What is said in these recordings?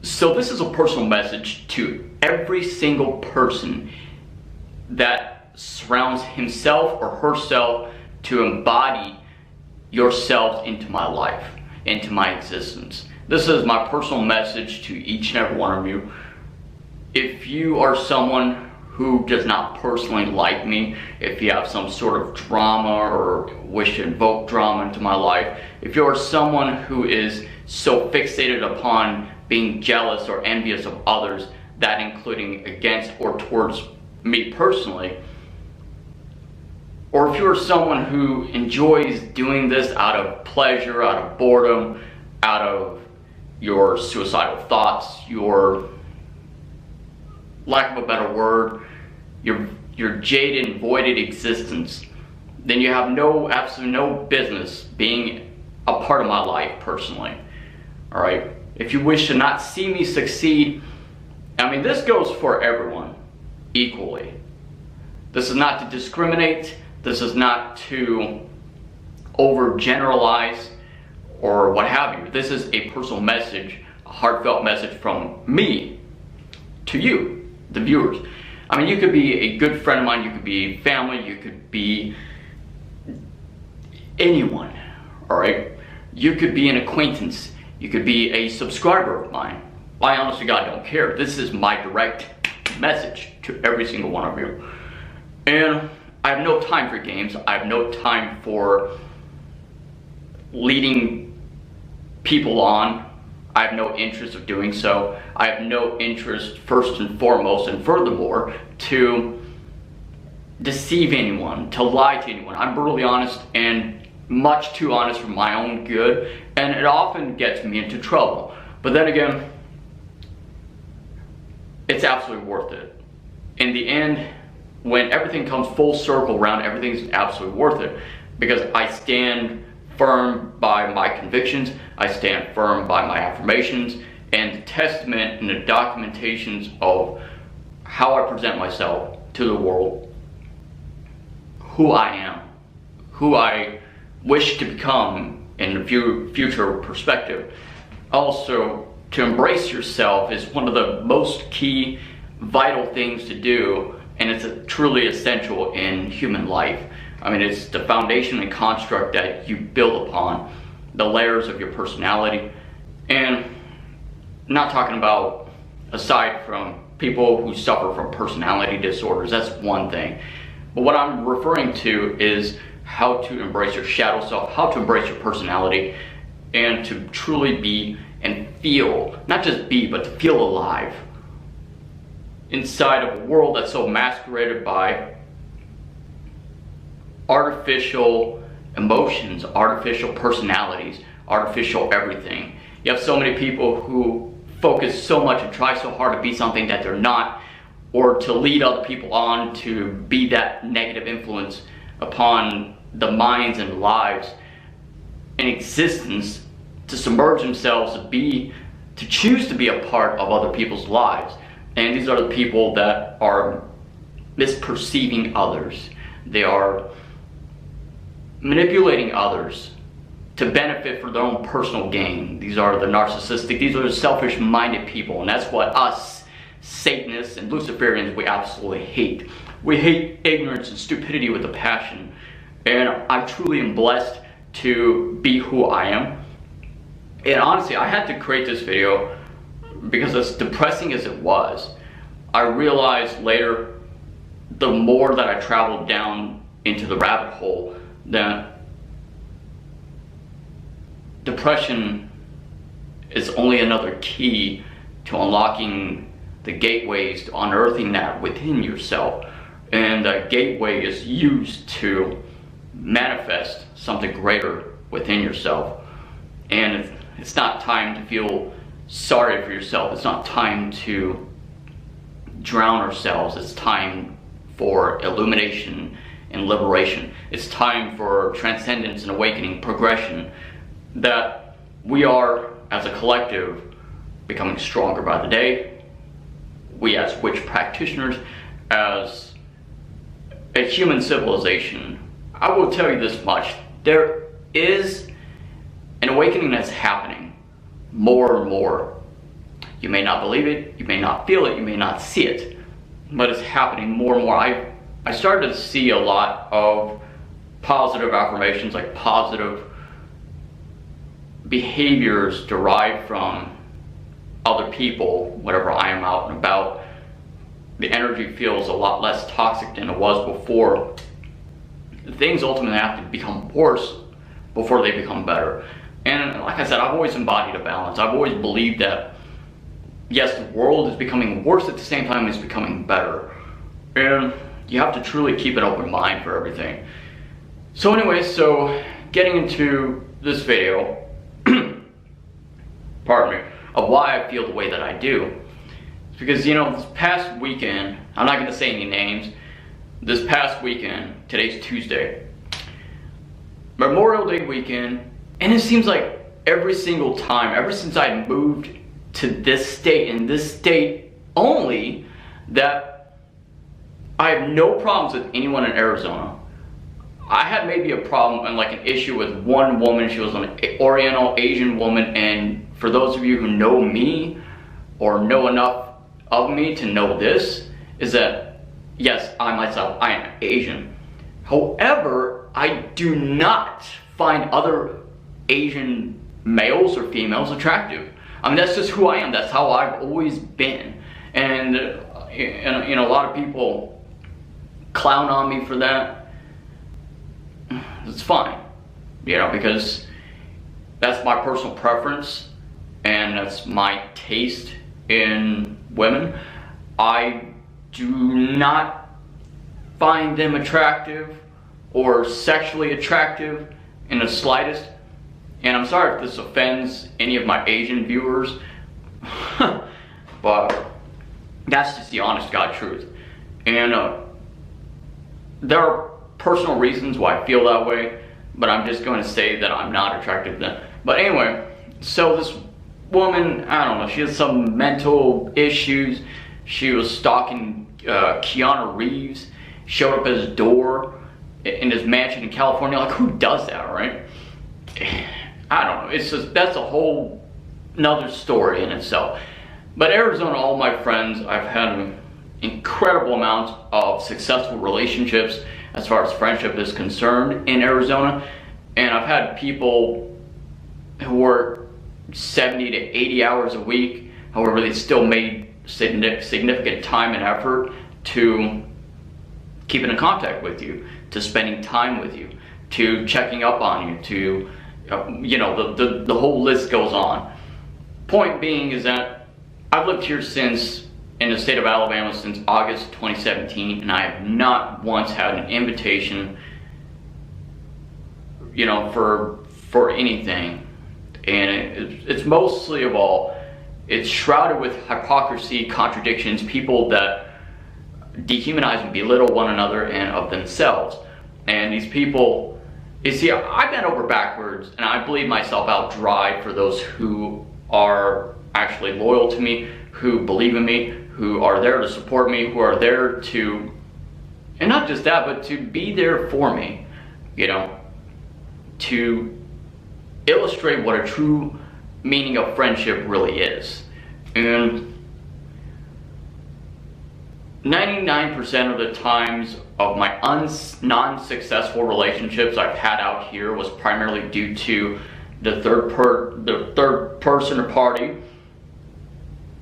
So this is a personal message to every single person that surrounds himself or herself to embody yourself into my life, into my existence. This is my personal message to each and every one of you. If you are someone who does not personally like me, if you have some sort of drama or wish to invoke drama into my life, if you're someone who is so fixated upon being jealous or envious of others, that including against or towards me personally, or if you're someone who enjoys doing this out of pleasure, out of boredom, out of your suicidal thoughts, your lack of a better word, your jaded and voided existence, then you have absolutely no business being a part of my life personally. All right? If you wish to not see me succeed, I mean, this goes for everyone equally. This is not to discriminate. This is not to overgeneralize or what have you. This is a personal message, a heartfelt message from me to you, the viewers. I mean, you could be a good friend of mine, you could be family, you could be anyone, all right? You could be an acquaintance, you could be a subscriber of mine. I honestly, God, don't care. This is my direct message to every single one of you. And I have no time for games. I have no time for leading people on. I have no interest of doing so. I have no interest, first and foremost, and furthermore, to deceive anyone, to lie to anyone. I'm brutally honest, and much too honest for my own good, and it often gets me into trouble. But then again, it's absolutely worth it. In the end, when everything comes full circle around, everything's absolutely worth it, because I stand firm by my convictions, I stand firm by my affirmations, and the testament and the documentations of how I present myself to the world, who I am, who I wish to become in the future perspective. Also, to embrace yourself is one of the most key, vital things to do, and it's truly essential in human life. I mean, it's the foundation and construct that you build upon, the layers of your personality. And I'm not talking about, aside from people who suffer from personality disorders, that's one thing. But what I'm referring to is how to embrace your shadow self, how to embrace your personality, and to truly be and feel, not just be, but to feel alive inside of a world that's so masqueraded by artificial emotions, artificial personalities, artificial everything. You have so many people who focus so much and try so hard to be something that they're not, or to lead other people on to be that negative influence upon the minds and lives and existence, to submerge themselves, to choose to be a part of other people's lives. And these are the people that are misperceiving others. They are manipulating others to benefit for their own personal gain. These are the narcissistic, these are the selfish-minded people, and that's what us Satanists and Luciferians, we absolutely hate. We hate ignorance and stupidity with a passion, and I truly am blessed to be who I am. And honestly, I had to create this video because as depressing as it was, I realized later, the more that I traveled down into the rabbit hole, that depression is only another key to unlocking the gateways, to unearthing that within yourself. And that gateway is used to manifest something greater within yourself. And it's not time to feel sorry for yourself. It's not time to drown ourselves. It's time for illumination and liberation. It's time for transcendence and awakening, progression, that we are, as a collective, becoming stronger by the day. We as witch practitioners, as a human civilization, I will tell you this much, there is an awakening that's happening more and more. You may not believe it, you may not feel it, you may not see it, but it's happening more and more. I started to see a lot of positive affirmations, like positive behaviors derived from other people whenever I am out and about. The energy feels a lot less toxic than it was before. Things ultimately have to become worse before they become better. And like I said, I've always embodied a balance. I've always believed that, yes, the world is becoming worse at the same time it's becoming better. And you have to truly keep an open mind for everything. So anyway, so getting into this video, pardon me, of why I feel the way that I do. It's because, you know, this past weekend, I'm not gonna say any names, this past weekend, today's Tuesday, Memorial Day weekend, and it seems like every single time, ever since I moved to this state, in this state only, that I have no problems with anyone in Arizona. I had maybe a problem and like an issue with one woman. She was an Oriental Asian woman, and for those of you who know me or know enough of me to know this, is that yes, I myself, I am Asian. However, I do not find other Asian males or females attractive. I mean, that's just who I am. That's how I've always been. And you know, a lot of people clown on me for that. It's fine, you know, because that's my personal preference and that's my taste in women. I do not find them attractive or sexually attractive in the slightest. And I'm sorry if this offends any of my Asian viewers, but that's just the honest God truth. And there are personal reasons why I feel that way, but I'm just going to say that I'm not attracted to them. But anyway, so this woman, I don't know, she has some mental issues. She was stalking Keanu Reeves, showed up at his door in his mansion in California. Like, who does that, right? I don't know, it's just, that's a whole another story in itself. But Arizona, all my friends, I've had an incredible amount of successful relationships as far as friendship is concerned in Arizona. And I've had people who work 70 to 80 hours a week. However, they still made significant time and effort to keeping in contact with you, to spending time with you, to checking up on you, to, you know, the whole list goes on. Point being is that I've lived here in the state of Alabama since August 2017, and I have not once had an invitation, you know, for anything. And it's mostly of all, it's shrouded with hypocrisy, contradictions, people that dehumanize and belittle one another and of themselves. And these people, you see, I bent over backwards and I bleed myself out dry for those who are actually loyal to me, who believe in me, who are there to support me, who are there to, and not just that, but to be there for me, you know, to illustrate what a true meaning of friendship really is. And 99% of the times of my non-successful relationships I've had out here was primarily due to the third person or party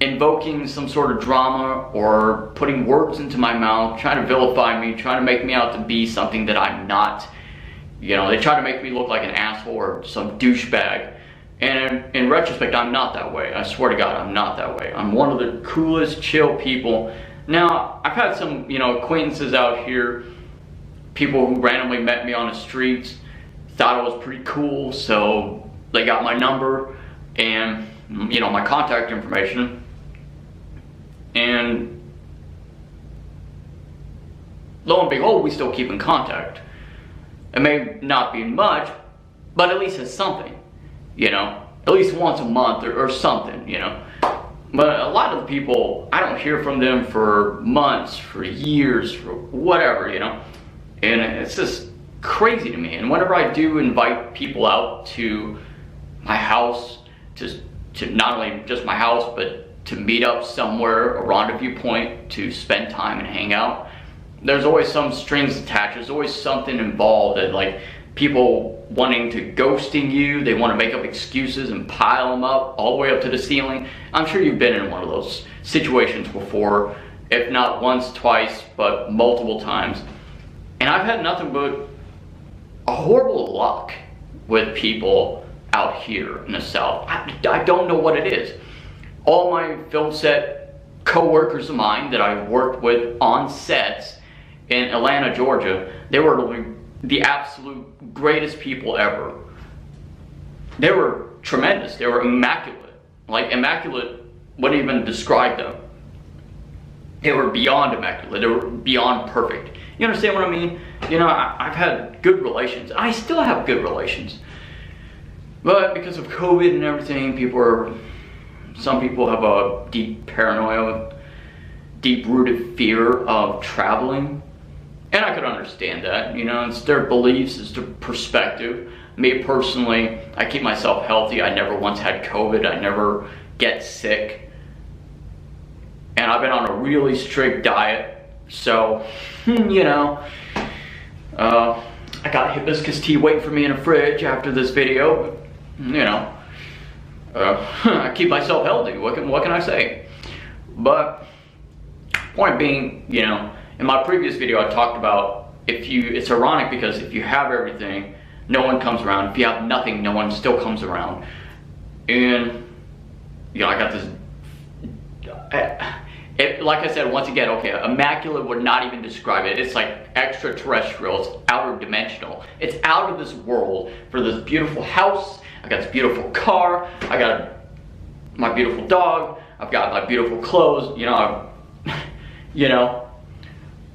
invoking some sort of drama or putting words into my mouth, trying to vilify me, trying to make me out to be something that I'm not. You know, they try to make me look like an asshole or some douchebag. And in retrospect, I'm not that way. I swear to God, I'm not that way. I'm one of the coolest, chill people. Now, I've had some, you know, acquaintances out here, people who randomly met me on the streets, thought I was pretty cool, so they got my number and, you know, my contact information. And lo and behold, we still keep in contact. It may not be much, but at least it's something, you know, at least once a month or something, you know. But a lot of the people, I don't hear from them for months, for years, for whatever, you know. And it's just crazy to me. And whenever I do invite people out to my house, to not only just my house, but to meet up somewhere, a rendezvous point to spend time and hang out, there's always some strings attached. There's always something involved, that like people wanting to ghosting you. They want to make up excuses and pile them up all the way up to the ceiling. I'm sure you've been in one of those situations before, if not once, twice, but multiple times. And I've had nothing but a horrible luck with people out here in the South. I don't know what it is. All my film set co-workers of mine that I've worked with on sets in Atlanta, Georgia, they were the absolute greatest people ever. They were tremendous. They were immaculate. Like, immaculate wouldn't even describe them. They were beyond immaculate. They were beyond perfect. You understand what I mean? You know, I've had good relations. I still have good relations. But because of COVID and everything, some people have a deep paranoia, deep-rooted fear of traveling. And I could understand that. You know, it's their beliefs, it's their perspective. Me personally, I keep myself healthy. I never once had COVID. I never get sick. And I've been on a really strict diet. So, you know, I got hibiscus tea waiting for me in the fridge after this video. But, you know, I keep myself healthy. What can I say? But point being, you know, in my previous video I talked about it's ironic because if you have everything, no one comes around. If you have nothing, no one still comes around. And you know, I got this. Like I said, once again, okay, immaculate would not even describe it. It's like extraterrestrial, it's outer dimensional. It's out of this world. For this beautiful house, I got this beautiful car, I got my beautiful dog, I've got my beautiful clothes, you know,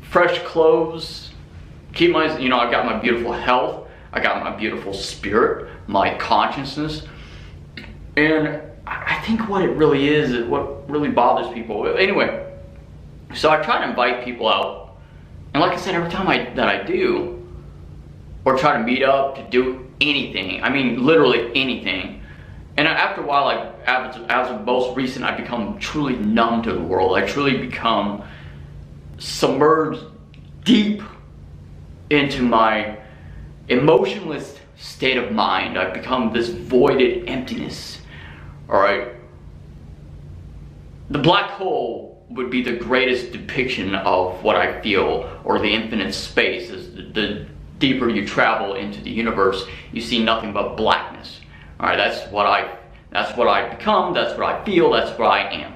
fresh clothes, I've got my beautiful health, I got my beautiful spirit, my consciousness, and I think what it really is what really bothers people. Anyway, so I try to invite people out, and like I said, every time that I do, or try to meet up to do anything, I mean literally anything, and after a while, as of most recent, I become truly numb to the world. I truly become submerged deep into my emotionless state of mind. I've become this voided emptiness. Alright, the black hole would be the greatest depiction of what I feel, or the infinite space. Is the deeper you travel into the universe, you see nothing but blackness. Alright, that's what I become, that's what I feel, that's what I am.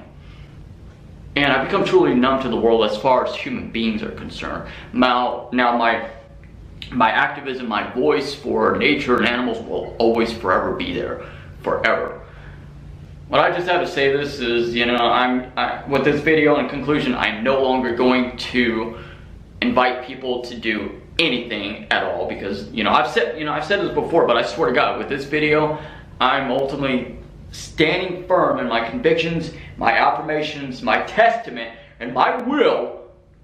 And I become truly numb to the world as far as human beings are concerned. Now my activism, my voice for nature and animals will always forever be there, forever. What I just have to say this is, you know, with this video in conclusion, I'm no longer going to invite people to do anything at all, because, you know, I've said this before, but I swear to God, with this video, I'm ultimately standing firm in my convictions, my affirmations, my testament, and my will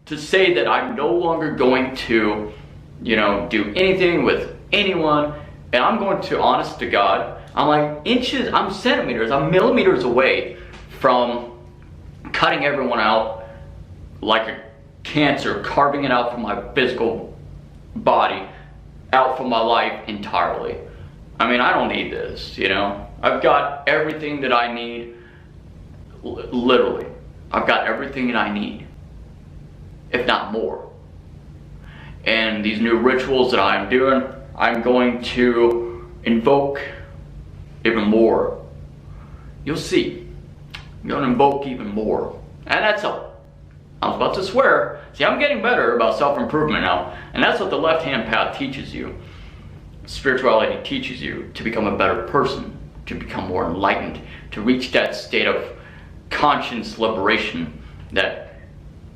to say that I'm no longer going to, you know, do anything with anyone, and I'm going to, honest to God, I'm like inches, I'm centimeters, I'm millimeters away from cutting everyone out like a cancer, carving it out from my physical body, out from my life entirely. I mean, I don't need this, you know. I've got everything that I need, literally. I've got everything that I need, if not more. And these new rituals that I'm doing, I'm going to invoke even more. You'll see. I'm going to invoke even more. And that's all. I was about to swear. See, I'm getting better about self-improvement now. And that's what the left-hand path teaches you. Spirituality teaches you to become a better person, to become more enlightened, to reach that state of conscious liberation, that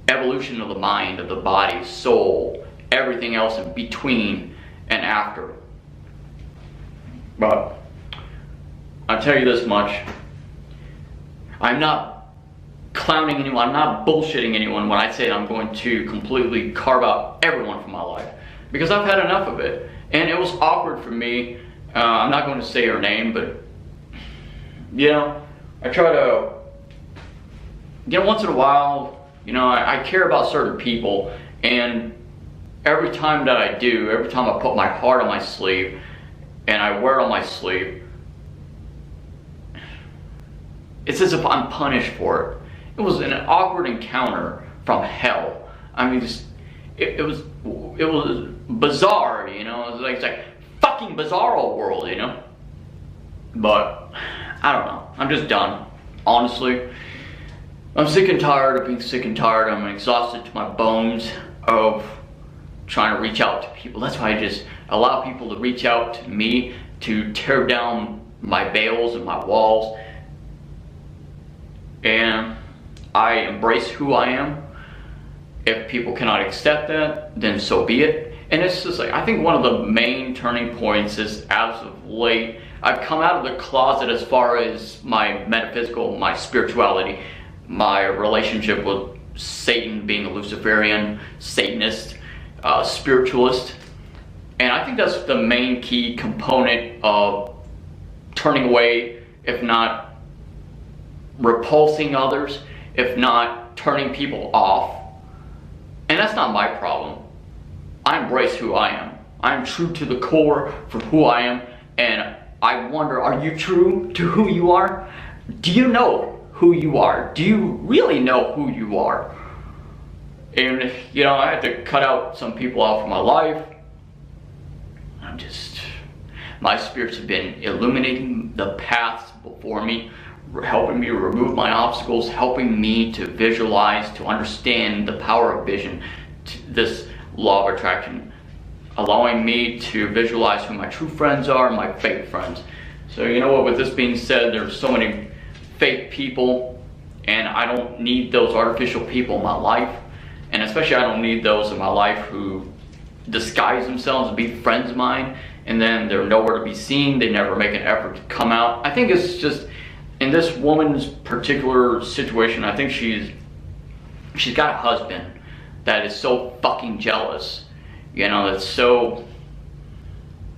evolution of the mind, of the body, soul, everything else in between and after. But I'll tell you this much, I'm not clowning anyone, I'm not bullshitting anyone when I say I'm going to completely carve out everyone from my life, because I've had enough of it, and it was awkward for me. I'm not going to say her name, but, you know, I try to once in a while, I care about certain people, and every time that I do, every time I put my heart on my sleeve and I wear it on my sleeve, it's as if I'm punished for it. It was an awkward encounter from hell. I mean, it was bizarre, It was like fucking bizarro world, But I don't know. I'm just done, honestly. I'm sick and tired of being sick and tired. I'm exhausted to my bones of trying to reach out to people. That's why I just allow people to reach out to me, to tear down my veils and my walls. And I embrace who I am. If people cannot accept that, then so be it. And it's just like, I think one of the main turning points is, as of late, I've come out of the closet as far as my metaphysical, my spirituality, my relationship with Satan, being a Luciferian, Satanist, spiritualist. And I think that's the main key component of turning away, if not repulsing others, if not turning people off. And that's not my problem. I embrace who I am. I'm true to the core for who I am. And I wonder, are you true to who you are? Do you know who you are? Do you really know who you are? And I had to cut out some people out of my life. My spirits have been illuminating the paths before me, helping me remove my obstacles, helping me to visualize, to understand the power of vision, this law of attraction, allowing me to visualize who my true friends are, my fake friends. So with this being said, there's so many fake people, and I don't need those artificial people in my life. And especially I don't need those in my life who disguise themselves to be friends of mine, and then they're nowhere to be seen. They never make an effort to come out. I think it's just, in this woman's particular situation, I think she's got a husband that is so fucking jealous, that's so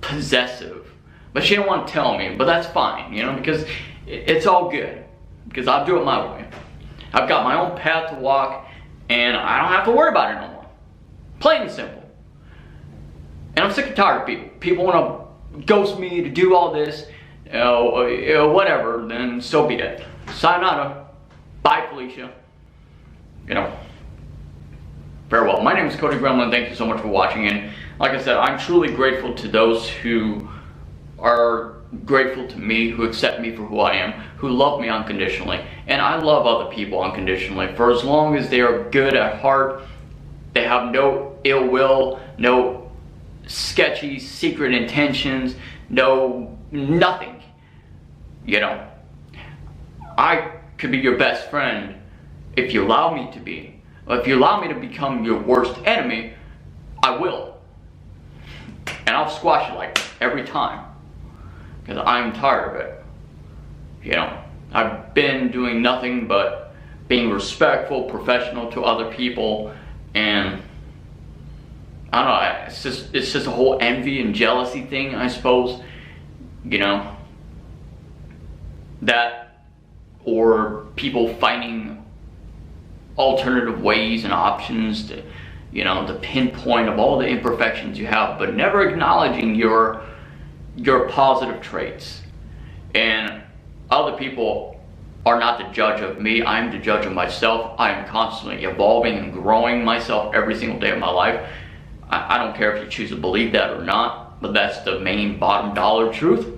possessive. But she didn't want to tell me, but that's fine, because it's all good, because I'll do it my way. I've got my own path to walk, and I don't have to worry about it no more. Plain and simple. And I'm sick and tired of people. People want to ghost me, to do all this, whatever, then so be it. Sayonara. Bye, Felicia. Farewell. My name is Cody Gremlin. Thank you so much for watching. And like I said, I'm truly grateful to those who are grateful to me, who accept me for who I am, who love me unconditionally. And I love other people unconditionally. For as long as they are good at heart, they have no ill will, no sketchy secret intentions, nothing. I could be your best friend if you allow me to be. If you allow me to become your worst enemy, I will. And I'll squash it like every time, because I'm tired of it. I've been doing nothing but being respectful, professional to other people, and I don't know, it's just a whole envy and jealousy thing, I suppose. That, or people finding alternative ways and options to, the pinpoint of all the imperfections you have, but never acknowledging your positive traits. And other people are not the judge of me. I'm the judge of myself. I am constantly evolving and growing myself every single day of my life. I don't care if you choose to believe that or not, but that's the main bottom dollar truth.